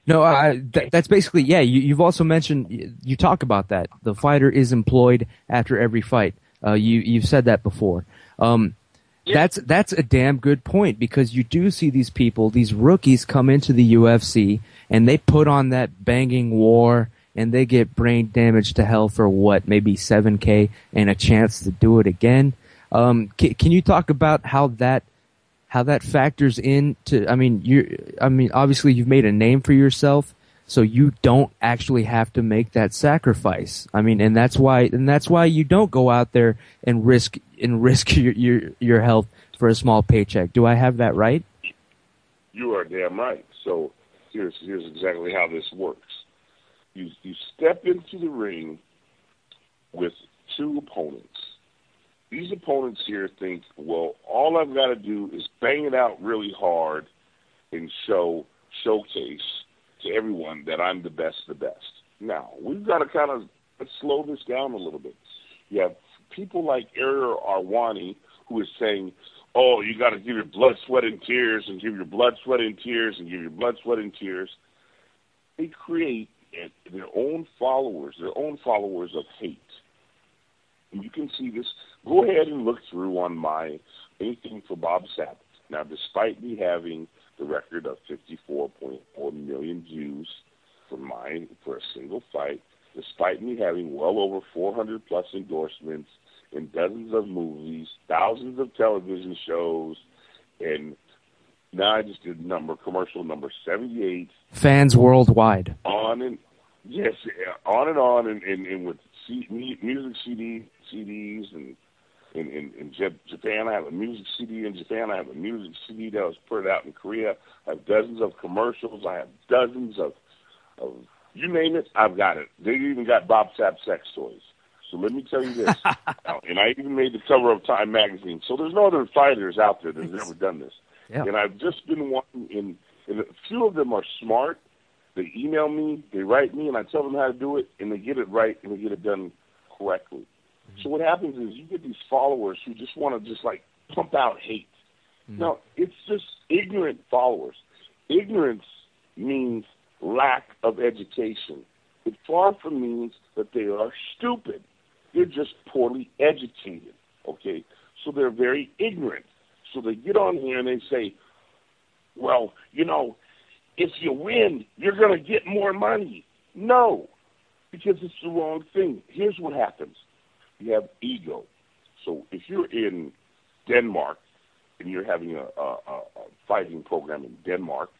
No, that's basically, yeah. You've also mentioned, you talk about that. The fighter is employed after every fight. You've said that before. That's a damn good point, because you do see these people, these rookies, come into the UFC and they put on that banging war and they get brain damage to hell for what, maybe $7K and a chance to do it again. Can you talk about how that factors into? I mean, obviously you've made a name for yourself, so you don't actually have to make that sacrifice. I mean, and that's why you don't go out there and risk your health for a small paycheck. Do I have that right? You are damn right. So here's exactly how this works. You step into the ring with two opponents. These opponents here think, well, all I've got to do is bang it out really hard and showcase to everyone that I'm the best of the best. Now, we've got to kind of slow this down a little bit. You have people like Ariel Helwani, who is saying, oh, you got to give your blood, sweat, and tears, and give your blood, sweat, and tears, and give your blood, sweat, and tears. They create their own followers of hate. And you can see this. Go ahead and look through on my anything for Bob Sapp. Now, despite me having the record of 54.4 million views for a single fight, despite me having well over 400 plus endorsements in dozens of movies, thousands of television shows, and now I just did commercial number 78. Fans worldwide. On and with music CDs and in Japan, I have a music CD in Japan. I have a music CD that was put out in Korea. I have dozens of commercials. I have dozens of you name it, I've got it. They even got Bob Sapp sex toys. So let me tell you this. And I even made the cover of Time magazine. So there's no other fighters out there that have ever done this. Yeah. And I've just been watching, and a few of them are smart. They email me, they write me, and I tell them how to do it, and they get it right, and they get it done correctly. Mm-hmm. So what happens is you get these followers who just want to just like pump out hate. Mm-hmm. Now, it's just ignorant followers. Ignorance means lack of education. It far from means that they are stupid. They're just poorly educated, okay? So they're very ignorant. So they get on here and they say, well, you know, if you win, you're going to get more money. No, because it's the wrong thing. Here's what happens. You have ego. So if you're in Denmark and you're having a fighting program in Denmark,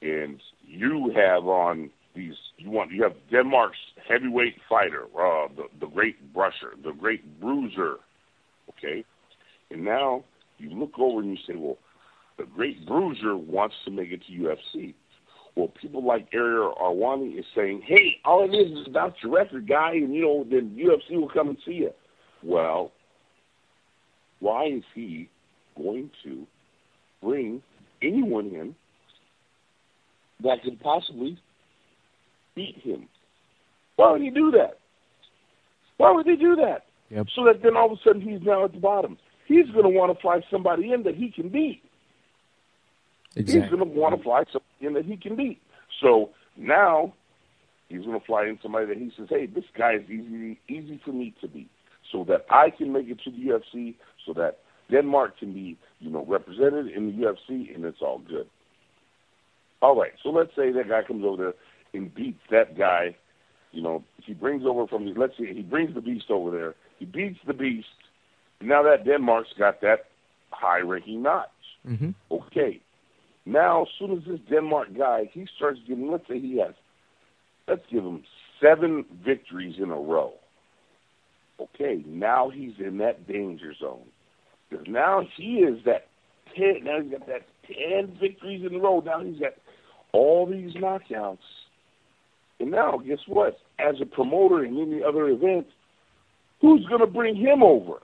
and you have on these, you have Denmark's heavyweight fighter, the great brusher, the great bruiser, okay? And now you look over and you say, well, the great bruiser wants to make it to UFC. Well, people like Ariel Helwani is saying, hey, all it is about your record, guy, and, you know, then UFC will come and see you. Well, why is he going to bring anyone in that could possibly beat him? Why would he do that? Why would they do that? Yep. So that then all of a sudden he's now at the bottom. He's going to want to fly somebody in that he can beat. Exactly. He's going to want to fly somebody in that he can beat. So now he's going to fly in somebody that he says, hey, this guy is easy for me to beat, so that I can make it to the UFC, so that Denmark can be, you know, represented in the UFC, and it's all good. All right, so let's say that guy comes over there and beats that guy. You know, he brings over let's say he brings the Beast over there. He beats the Beast. Now that Denmark's got that high-ranking notch. Mm-hmm. Okay. Now, as soon as this Denmark guy, he starts getting, let's give him 7 victories in a row. Okay, now he's in that danger zone. Because now he is that 10, now he's got that 10 victories in a row. Now he's got all these knockouts. And now, guess what? As a promoter in any other event, who's going to bring him over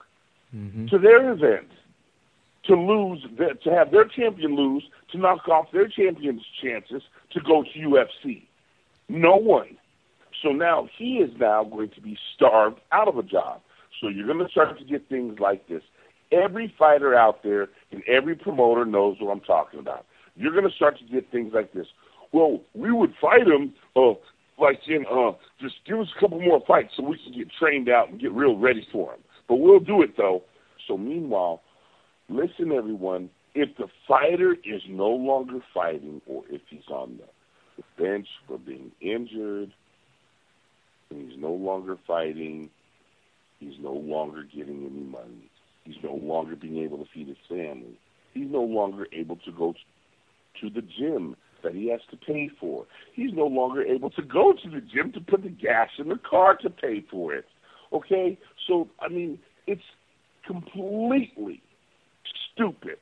to their event? To have their champion lose, to knock off their champion's chances to go to UFC. No one. So now he is now going to be starved out of a job. So you're going to start to get things like this. Every fighter out there and every promoter knows what I'm talking about. You're going to start to get things like this. well, we would fight him, just give us a couple more fights so we can get trained out and get real ready for him. But we'll do it, though. So meanwhile, listen, everyone, if the fighter is no longer fighting, or if he's on the bench for being injured, and he's no longer fighting, he's no longer getting any money, he's no longer being able to feed his family, he's no longer able to go to the gym that he has to pay for. He's no longer able to go to the gym to put the gas in the car to pay for it. Okay? So, I mean, it's completely stupid.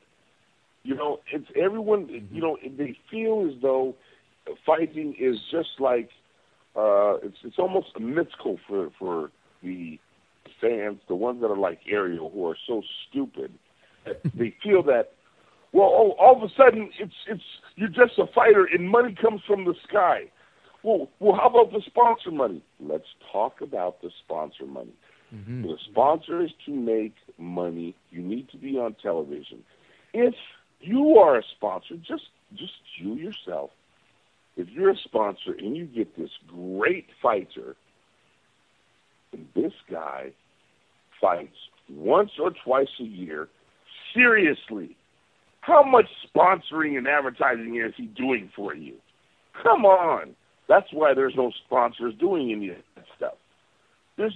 You know, it's everyone, you know, they feel as though fighting is just like, it's almost a mythical for the fans, the ones that are like Ariel, who are so stupid. They feel that, well, all of a sudden it's you're just a fighter and money comes from the sky. Well, how about the sponsor money? Let's talk about the sponsor money. Mm-hmm. The sponsor is to make money. You need to be on television. If you are a sponsor, just you yourself. If you're a sponsor and you get this great fighter, and this guy fights once or twice a year, seriously, how much sponsoring and advertising is he doing for you? Come on. That's why there's no sponsors doing any of that stuff. The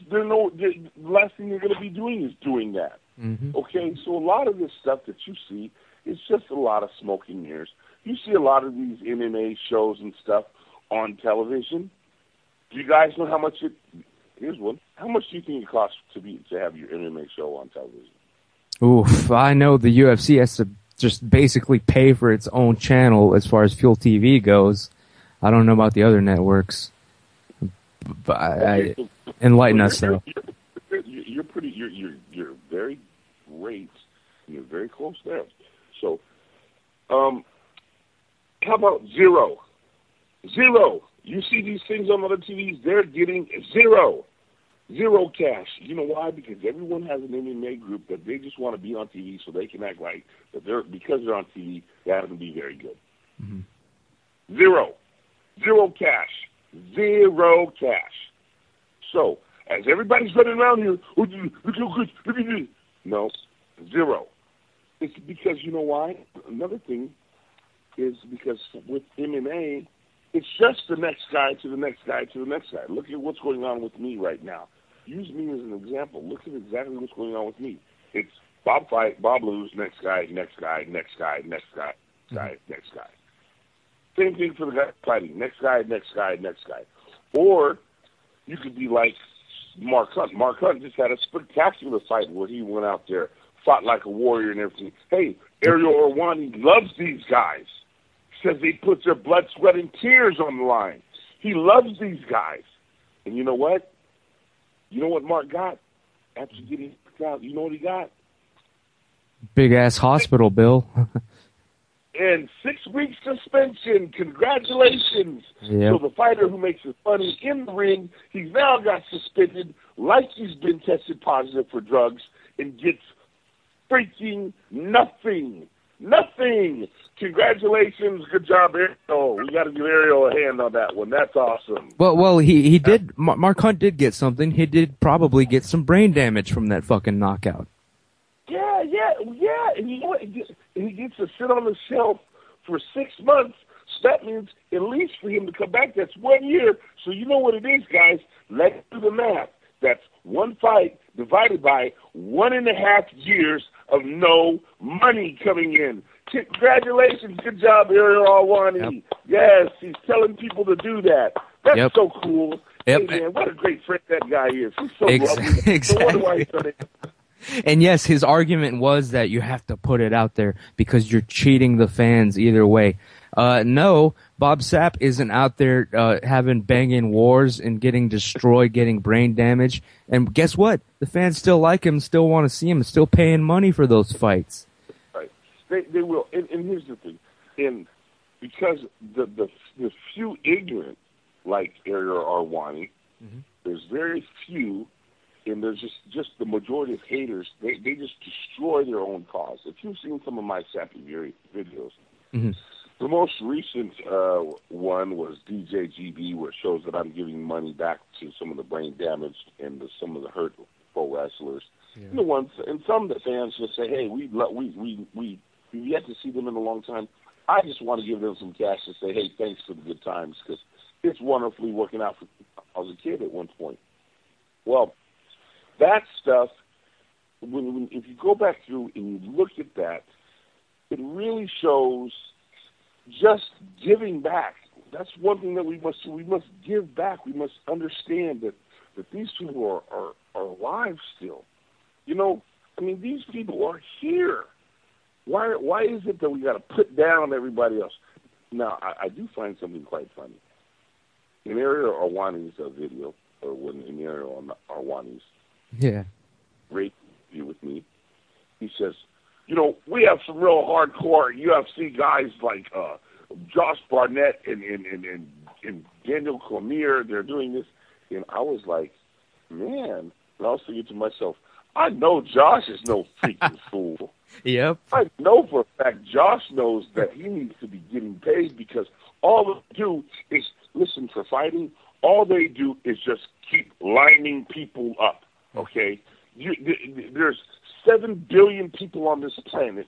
last thing you're going to be doing is doing that. Mm-hmm. Okay, so a lot of this stuff that you see is just a lot of smoke and mirrors. You see a lot of these MMA shows and stuff on television. Do you guys know how much here's one. How much do you think it costs to have your MMA show on television? Oof, I know the UFC has to just basically pay for its own channel as far as Fuel TV goes. I don't know about the other networks. But enlighten us, though. You're very great. You're very close there. So, how about zero? Zero. You see these things on other TVs, they're getting zero. Zero cash. You know why? Because everyone has an MMA group that they just want to be on TV so they can act like that because they're on TV, they happen to be very good. Mm-hmm. Zero. Zero cash. Zero cash. So, as everybody's running around here, no, zero. It's because, you know why? Another thing is because with MMA, it's just the next guy to the next guy to the next guy. Look at what's going on with me right now. Use me as an example. Look at exactly what's going on with me. It's Bob fight, Bob lose, next guy, next guy, next guy, next guy, next guy. Same thing for the guy fighting. Next guy, next guy, next guy. Or you could be like Mark Hunt. Mark Hunt just had a spectacular fight where he went out there, fought like a warrior and everything. Hey, Ariel Helwani loves these guys. Says they put their blood, sweat, and tears on the line. He loves these guys. And you know what? You know what Mark got after getting kicked out? You know what he got? Big-ass hospital bill. And 6 weeks suspension. Congratulations. Yep. So the fighter who makes his money in the ring, he's now got suspended like he's been tested positive for drugs and gets freaking nothing. Nothing. Congratulations. Good job, Ariel. We got to give Ariel a hand on that one. That's awesome. Well, he did. Mark Hunt did get something. He did probably get some brain damage from that fucking knockout. Yeah. And you know what? He gets to sit on the shelf for 6 months. So that means at least for him to come back, that's 1 year. So you know what it is, guys. Let's do the math. That's one fight divided by 1.5 years of no money coming in. Congratulations. Good job, Ariel Helwani. Yep. Yes, he's telling people to do that. That's so cool. Yep. Hey, man, what a great friend that guy is. He's so lovely. Exactly. No wonder why he's done it. And yes, his argument was that you have to put it out there because you're cheating the fans either way. No, Bob Sapp isn't out there having banging wars and getting destroyed, getting brain damage. And guess what? The fans still like him, still want to see him, still paying money for those fights. Right. They will. And here's the thing. And because the few ignorant, like Ariel Helwani, there's very few, and there's just the majority of haters. They just destroy their own cause. If you've seen some of my Sappy videos, The most recent one was DJ GB, where it shows that I'm giving money back to some of the brain damaged and some of the hurt pro wrestlers. Yeah. And some of the fans just say, "Hey, we've yet to see them in a long time. I just want to give them some cash to say, hey, thanks for the good times, because it's wonderfully working out for me. I was a kid at one point." Well, that stuff, if you go back through and you look at that, it really shows just giving back. That's one thing that we must do. We must give back. We must understand that these people are alive still. You know, I mean, these people are here. Why is it that we got to put down everybody else? Now, I do find something quite funny. In Ariel Helwani's video, or when in Ariel Helwani's great interview with me, he says, you know, we have some real hardcore UFC guys like Josh Barnett and Daniel Cormier. They're doing this. And I was like, man. And I was thinking to myself, I know Josh is no freaking fool. Yep. I know for a fact Josh knows that he needs to be getting paid, because all they do is, listen, for fighting, all they do is just keep lining people up, okay? There's 7 billion people on this planet.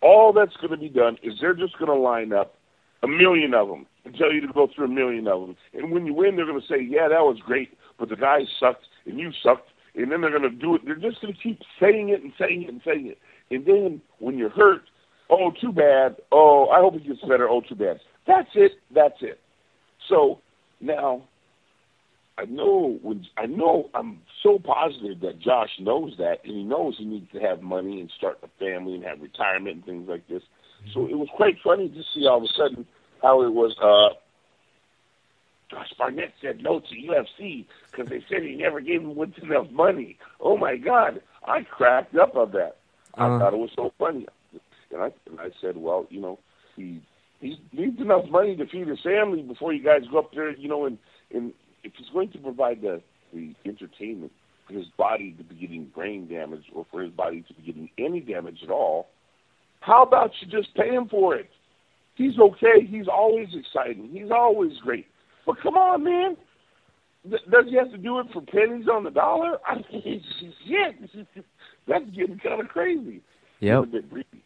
All that's going to be done is they're just going to line up 1 million of them and tell you to go through 1 million of them. And when you win, they're going to say, yeah, that was great, but the guy sucked and you sucked. And then they're going to do it. They're just going to keep saying it and saying it and saying it. And then when you're hurt, oh, too bad. Oh, I hope it gets better. Oh, too bad. That's it. That's it. So now I'm so positive that Josh knows that, and he knows he needs to have money and start a family and have retirement and things like this. So it was quite funny to see all of a sudden how it was Josh Barnett said no to UFC because they said he never gave him enough money. Oh, my God. I cracked up on that. I thought it was so funny. And I said, well, you know, he needs enough money to feed his family before you guys go up there, you know, and if he's going to provide the entertainment for his body to be getting brain damage or for his body to be getting any damage at all, how about you just pay him for it? He's okay. He's always exciting. He's always great. But come on, man. Does he have to do it for pennies on the dollar? I mean, shit. That's getting kind of crazy. Yep. A bit greedy.